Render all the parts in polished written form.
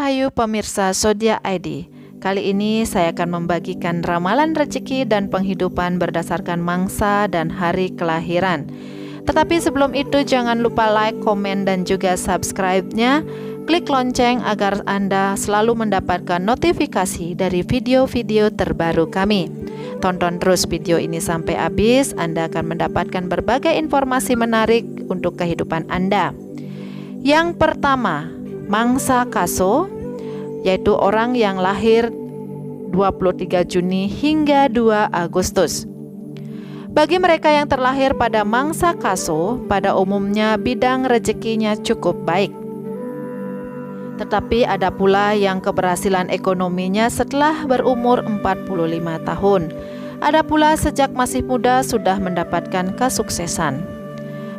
Rahayu pemirsa Zodiak ID. Kali ini saya akan membagikan ramalan rezeki dan penghidupan berdasarkan mangsa dan hari kelahiran. Tetapi sebelum itu jangan lupa like, komen, dan juga subscribe-nya. Klik lonceng agar Anda selalu mendapatkan notifikasi dari video-video terbaru kami. Tonton terus video ini sampai habis, Anda akan mendapatkan berbagai informasi menarik untuk kehidupan Anda. Yang pertama, mangsa Kaso, yaitu orang yang lahir 23 Juni hingga 2 Agustus. Bagi mereka yang terlahir pada mangsa Kaso, pada umumnya bidang rezekinya cukup baik. Tetapi ada pula yang keberhasilan ekonominya setelah berumur 45 tahun. Ada pula sejak masih muda sudah mendapatkan kesuksesan.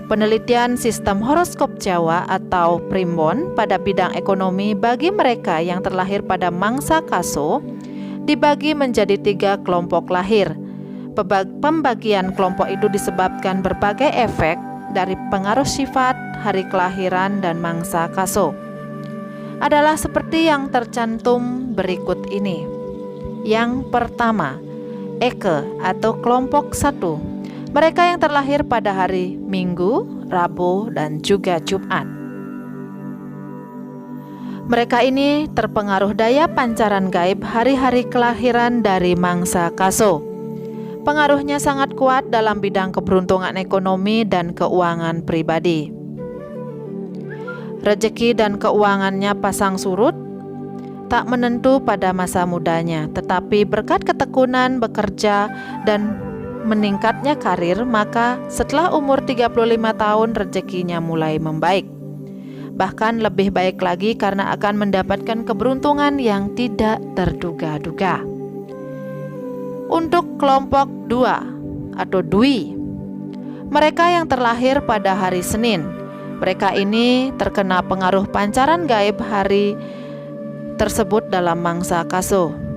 Penelitian sistem horoskop Jawa atau Primbon pada bidang ekonomi bagi mereka yang terlahir pada mangsa Kaso dibagi menjadi 3 kelompok lahir. Pembagian kelompok itu disebabkan berbagai efek dari pengaruh sifat, hari kelahiran, dan mangsa Kaso. Adalah seperti yang tercantum berikut ini. Yang pertama, Eke atau kelompok 1. Mereka yang terlahir pada hari Minggu, Rabu, dan juga Jumat. Mereka ini terpengaruh daya pancaran gaib hari-hari kelahiran dari mangsa Kaso. Pengaruhnya sangat kuat dalam bidang keberuntungan ekonomi dan keuangan pribadi. Rezeki dan keuangannya pasang surut, tak menentu pada masa mudanya, tetapi berkat ketekunan bekerja dan meningkatnya karir, maka setelah umur 35 tahun rezekinya mulai membaik. Bahkan lebih baik lagi karena akan mendapatkan keberuntungan yang tidak terduga-duga. Untuk kelompok 2 atau Dwi, mereka yang terlahir pada hari Senin. Mereka ini terkena pengaruh pancaran gaib hari tersebut dalam mangsa Kaso.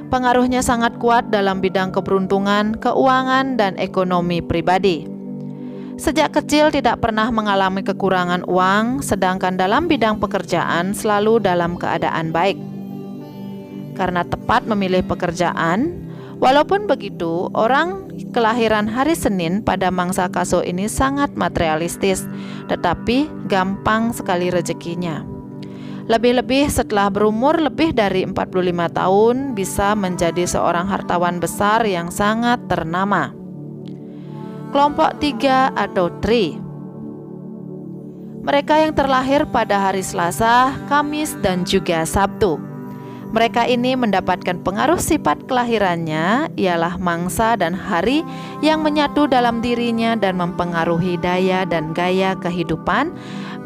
Pengaruhnya sangat kuat dalam bidang keberuntungan, keuangan, dan ekonomi pribadi. Sejak kecil tidak pernah mengalami kekurangan uang, sedangkan dalam bidang pekerjaan selalu dalam keadaan baik. Karena tepat memilih pekerjaan, walaupun begitu, orang kelahiran hari Senin pada mangsa Kaso ini sangat materialistis, tetapi gampang sekali rezekinya. Lebih-lebih setelah berumur lebih dari 45 tahun bisa menjadi seorang hartawan besar yang sangat ternama. Kelompok 3 atau Tri. Mereka yang terlahir pada hari Selasa, Kamis, dan juga Sabtu. Mereka ini mendapatkan pengaruh sifat kelahirannya ialah mangsa dan hari yang menyatu dalam dirinya dan mempengaruhi daya dan gaya kehidupan,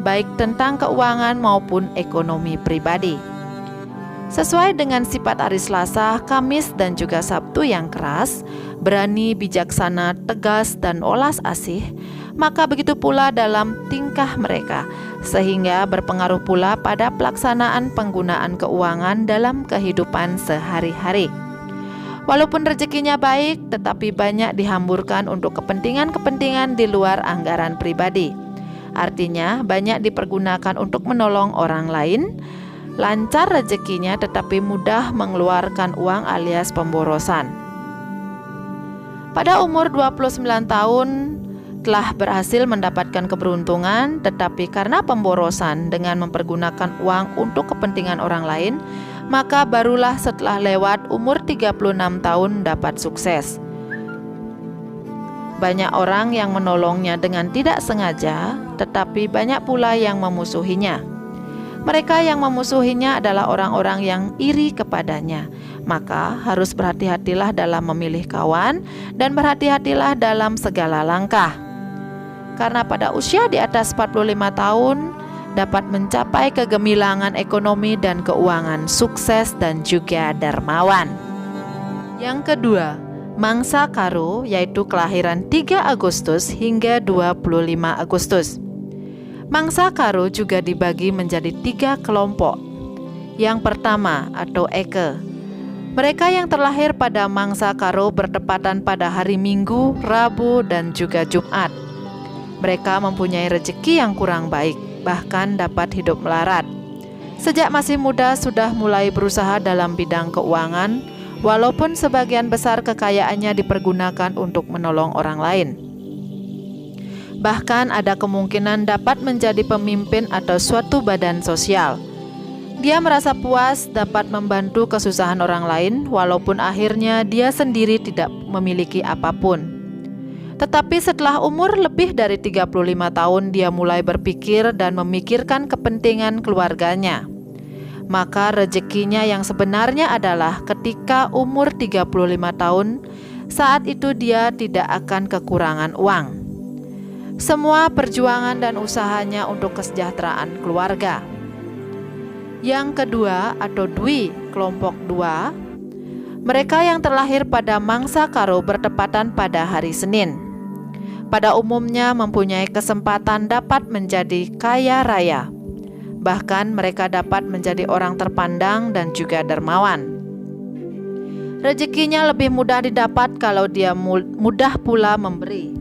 baik tentang keuangan maupun ekonomi pribadi. Sesuai dengan sifat hari Selasa, Kamis, dan juga Sabtu yang keras, berani, bijaksana, tegas, dan olas asih, maka begitu pula dalam tingkah mereka, sehingga berpengaruh pula pada pelaksanaan penggunaan keuangan dalam kehidupan sehari-hari. Walaupun rezekinya baik, tetapi banyak dihamburkan untuk kepentingan-kepentingan di luar anggaran pribadi. Artinya banyak dipergunakan untuk menolong orang lain, lancar rezekinya tetapi mudah mengeluarkan uang alias pemborosan. Pada umur 29 tahun telah berhasil mendapatkan keberuntungan, tetapi karena pemborosan dengan mempergunakan uang untuk kepentingan orang lain, maka barulah setelah lewat umur 36 tahun dapat sukses. Banyak orang yang menolongnya dengan tidak sengaja, tetapi banyak pula yang memusuhinya. Mereka yang memusuhinya adalah orang-orang yang iri kepadanya. Maka harus berhati-hatilah dalam memilih kawan dan berhati-hatilah dalam segala langkah. Karena pada usia di atas 45 tahun dapat mencapai kegemilangan ekonomi dan keuangan, sukses dan juga dermawan. Yang kedua, mangsa Karo, yaitu kelahiran 3 Agustus hingga 25 Agustus. Mangsa Karo juga dibagi menjadi 3 kelompok. Yang pertama atau Eke. Mereka yang terlahir pada mangsa Karo bertepatan pada hari Minggu, Rabu, dan juga Jumat. Mereka mempunyai rezeki yang kurang baik, bahkan dapat hidup melarat. Sejak masih muda sudah mulai berusaha dalam bidang keuangan, walaupun sebagian besar kekayaannya dipergunakan untuk menolong orang lain. Bahkan ada kemungkinan dapat menjadi pemimpin atau suatu badan sosial. Dia merasa puas dapat membantu kesusahan orang lain, walaupun akhirnya dia sendiri tidak memiliki apapun. Tetapi setelah umur lebih dari 35 tahun, dia mulai berpikir dan memikirkan kepentingan keluarganya. Maka rezekinya yang sebenarnya adalah ketika umur 35 tahun, saat itu dia tidak akan kekurangan uang. Semua perjuangan dan usahanya untuk kesejahteraan keluarga. Yang kedua atau Dwi, kelompok 2, mereka yang terlahir pada mangsa Karo bertepatan pada hari Senin. Pada umumnya mempunyai kesempatan dapat menjadi kaya raya. Bahkan mereka dapat menjadi orang terpandang dan juga dermawan. Rezekinya lebih mudah didapat kalau dia mudah pula memberi.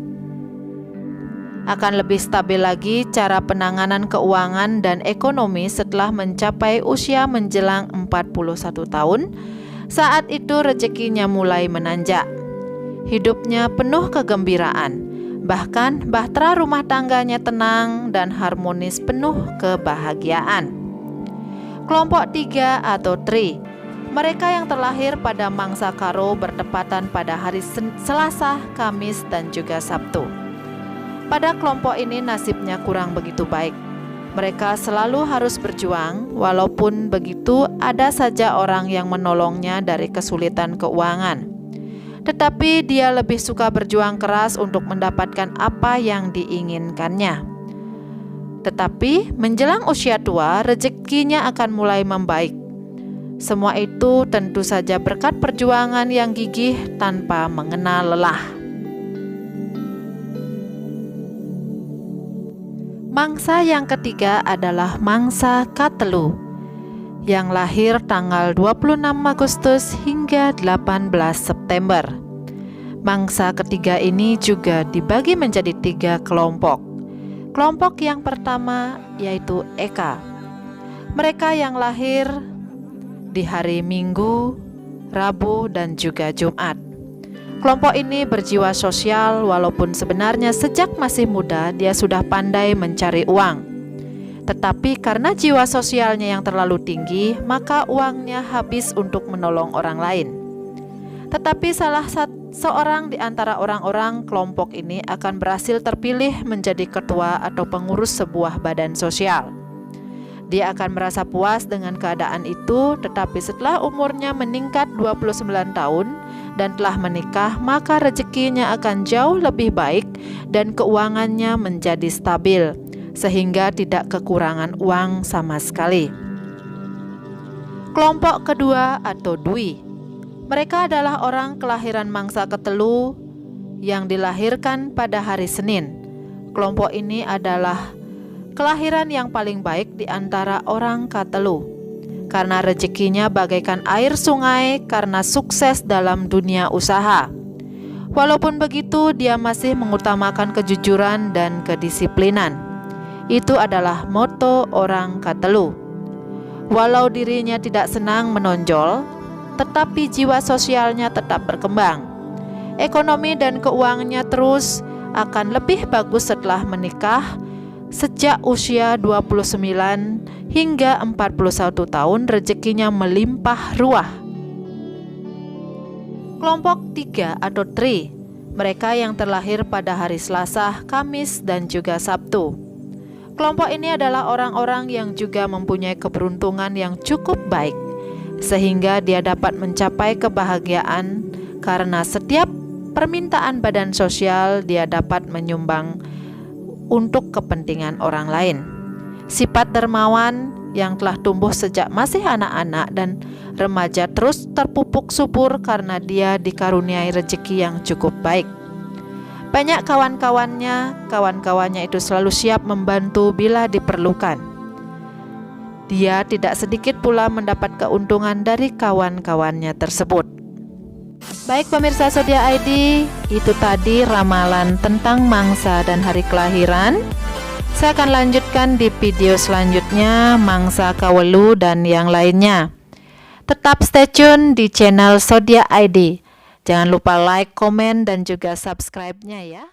Akan lebih stabil lagi cara penanganan keuangan dan ekonomi setelah mencapai usia menjelang 41 tahun. Saat itu rezekinya mulai menanjak. Hidupnya penuh kegembiraan. Bahkan bahtera rumah tangganya tenang dan harmonis penuh kebahagiaan. Kelompok 3 atau Tri, mereka yang terlahir pada mangsa Karo bertepatan pada hari Selasa, Kamis, dan juga Sabtu. Pada kelompok ini nasibnya kurang begitu baik. Mereka selalu harus berjuang, walaupun begitu ada saja orang yang menolongnya dari kesulitan keuangan. Tetapi dia lebih suka berjuang keras untuk mendapatkan apa yang diinginkannya. Tetapi menjelang usia tua, rezekinya akan mulai membaik. Semua itu tentu saja berkat perjuangan yang gigih tanpa mengenal lelah. Mangsa yang ketiga adalah mangsa Katelu, yang lahir tanggal 26 Agustus hingga 18 September. Mangsa ketiga ini juga dibagi menjadi 3 kelompok. Kelompok yang pertama yaitu Eka. Mereka yang lahir di hari Minggu, Rabu, dan juga Jumat. Kelompok ini berjiwa sosial, walaupun sebenarnya sejak masih muda dia sudah pandai mencari uang. Tetapi karena jiwa sosialnya yang terlalu tinggi, maka uangnya habis untuk menolong orang lain. Tetapi salah seorang di antara orang-orang kelompok ini akan berhasil terpilih menjadi ketua atau pengurus sebuah badan sosial. Dia akan merasa puas dengan keadaan itu, tetapi setelah umurnya meningkat 29 tahun dan telah menikah, maka rezekinya akan jauh lebih baik dan keuangannya menjadi stabil, sehingga tidak kekurangan uang sama sekali. Kelompok kedua atau Dwi, mereka adalah orang kelahiran mangsa Ketelu yang dilahirkan pada hari Senin. Kelompok ini adalah kelahiran yang paling baik di antara orang Katelu, karena rezekinya bagaikan air sungai karena sukses dalam dunia usaha. Walaupun begitu, dia masih mengutamakan kejujuran dan kedisiplinan. Itu adalah moto orang Katelu. Walau dirinya tidak senang menonjol, tetapi jiwa sosialnya tetap berkembang. Ekonomi dan keuangannya terus akan lebih bagus setelah menikah. Sejak usia 29 hingga 41 tahun rezekinya melimpah ruah. Kelompok 3 atau Tri, mereka yang terlahir pada hari Selasa, Kamis, dan juga Sabtu. Kelompok ini adalah orang-orang yang juga mempunyai keberuntungan yang cukup baik, sehingga dia dapat mencapai kebahagiaan karena setiap permintaan badan sosial dia dapat menyumbang untuk kepentingan orang lain. Sifat dermawan yang telah tumbuh sejak masih anak-anak dan remaja terus terpupuk subur karena dia dikaruniai rezeki yang cukup baik. Banyak kawan-kawannya itu selalu siap membantu bila diperlukan. Dia tidak sedikit pula mendapat keuntungan dari kawan-kawannya tersebut. Baik pemirsa Zodiak ID, itu tadi ramalan tentang mangsa dan hari kelahiran. Saya akan lanjutkan di video selanjutnya mangsa kawelu dan yang lainnya. Tetap stay tune di channel Zodiac ID. Jangan lupa like, komen, dan juga subscribe-nya ya.